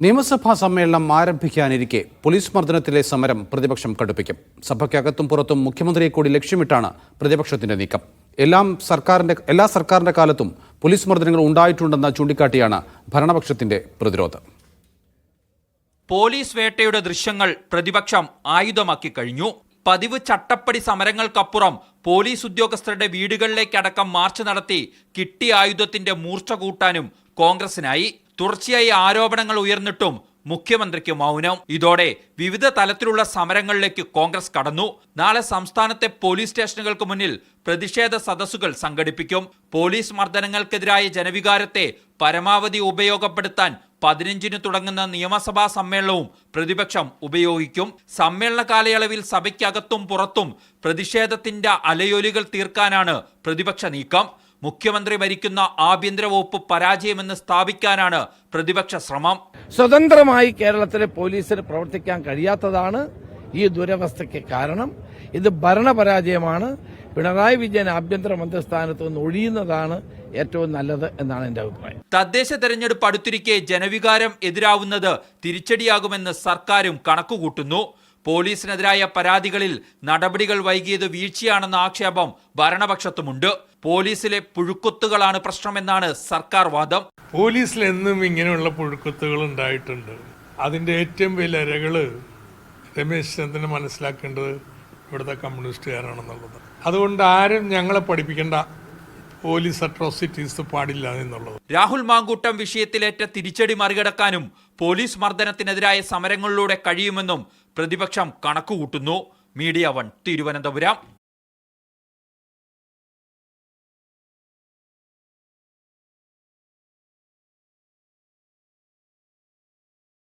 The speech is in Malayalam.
നിയമസഭാ സമ്മേളനം ആരംഭിക്കാനിരിക്കെ പോലീസ് മർദ്ദനത്തിലെ സമരം പ്രതിപക്ഷം കടുപ്പിക്കും. സഭയ്ക്കകത്തും പുറത്തും മുഖ്യമന്ത്രിയെ കൂടി ലക്ഷ്യമിട്ടാണ് പ്രതിപക്ഷത്തിന്റെ നീക്കം. എല്ലാ സർക്കാരിന്റെ കാലത്തും പോലീസ് മർദ്ദനങ്ങൾ ഉണ്ടായിട്ടുണ്ടെന്ന് ചൂണ്ടിക്കാട്ടിയാണ് ഭരണപക്ഷത്തിന്റെ പ്രതിരോധം. പോലീസ് വേട്ടയുടെ ദൃശ്യങ്ങൾ പ്രതിപക്ഷം ആയുധമാക്കി കഴിഞ്ഞു. പതിവ് ചട്ടപ്പടി സമരങ്ങൾക്കപ്പുറം പോലീസ് ഉദ്യോഗസ്ഥരുടെ വീടുകളിലേക്കടക്കം മാർച്ച് നടത്തി കിട്ടിയ ആയുധത്തിന്റെ മൂർച്ച കൂട്ടാനും കോൺഗ്രസിനായി. തുടർച്ചയായി ആരോപണങ്ങൾ ഉയർന്നിട്ടും മുഖ്യമന്ത്രിക്ക് മൗനം. ഇതോടെ വിവിധ തലത്തിലുള്ള സമരങ്ങളിലേക്ക് കോൺഗ്രസ് കടന്നു. നാളെ സംസ്ഥാനത്തെ പോലീസ് സ്റ്റേഷനുകൾക്ക് മുന്നിൽ പ്രതിഷേധ സദസ്സുകൾ സംഘടിപ്പിക്കും. പോലീസ് മർദ്ദനങ്ങൾക്കെതിരായ ജനവികാരത്തെ പരമാവധി ഉപയോഗപ്പെടുത്താൻ 15-ന് തുടങ്ങുന്ന നിയമസഭാ സമ്മേളനവും പ്രതിപക്ഷം ഉപയോഗിക്കും. സമ്മേളന കാലയളവിൽ സഭയ്ക്കകത്തും പുറത്തും പ്രതിഷേധത്തിന്റെ അലയൊലികൾ തീർക്കാനാണ് പ്രതിപക്ഷ നീക്കം. മുഖ്യമന്ത്രി ഭരിക്കുന്ന ആഭ്യന്തര വകുപ്പ് പരാജയമെന്ന് സ്ഥാപിക്കാനാണ് പ്രതിപക്ഷ ശ്രമം. സ്വതന്ത്രമായി കേരളത്തിലെ പോലീസിന് പ്രവർത്തിക്കാൻ കഴിയാത്തതാണ് ഈ ദുരവസ്ഥയ്ക്ക് കാരണം. ഇത് ഭരണപരാജയമാണ്. പിണറായി വിജയൻ ആഭ്യന്തര മന്ത്രിസ്ഥാനത്ത് നിന്ന് ഒഴിയുന്നതാണ് ഏറ്റവും നല്ലത് എന്നാണ് എന്റെ അഭിപ്രായം. തദ്ദേശ തെരഞ്ഞെടുപ്പ് അടുത്തിരിക്കെ ജനവികാരം എതിരാവുന്നത് തിരിച്ചടിയാകുമെന്ന് സർക്കാരും കണക്കുകൂട്ടുന്നു. പോലീസിനെതിരായ പരാതികളിൽ നടപടികൾ വൈകിയത് വീഴ്ചയാണെന്ന ആക്ഷേപം ഭരണപക്ഷത്തുമുണ്ട്. പോലീസിലെ പുഴുക്കുത്തുകളാണ് പ്രശ്നമെന്നാണ് സർക്കാർ വാദം. പോലീസിൽ എന്നും ഇങ്ങനെയുള്ള പുഴുക്കുത്തുകൾ ഉണ്ടായിട്ടുണ്ട്. അതിന്റെ ഏറ്റവും വലിയ ഇരകള് രമേശ് ചന്ദ്രന് മനസ്സിലാക്കേണ്ടത് ഇവിടുത്തെ കമ്മ്യൂണിസ്റ്റുകാരാണെന്നുള്ളത്. അതുകൊണ്ട് ആരും ഞങ്ങളെ പഠിപ്പിക്കേണ്ട പോലീസ് അട്രോസിറ്റീസ് പാടില്ല എന്നുള്ളത്. രാഹുൽ മാങ്കൂട്ടം വിഷയത്തിലേറ്റ തിരിച്ചടി മറികടക്കാനും പോലീസ് മർദ്ദനത്തിനെതിരായ സമരങ്ങളിലൂടെ കഴിയുമെന്നും പ്രതിപക്ഷം കണക്കുകൂട്ടുന്നു. മീഡിയ 1 തിരുവനന്തപുരം.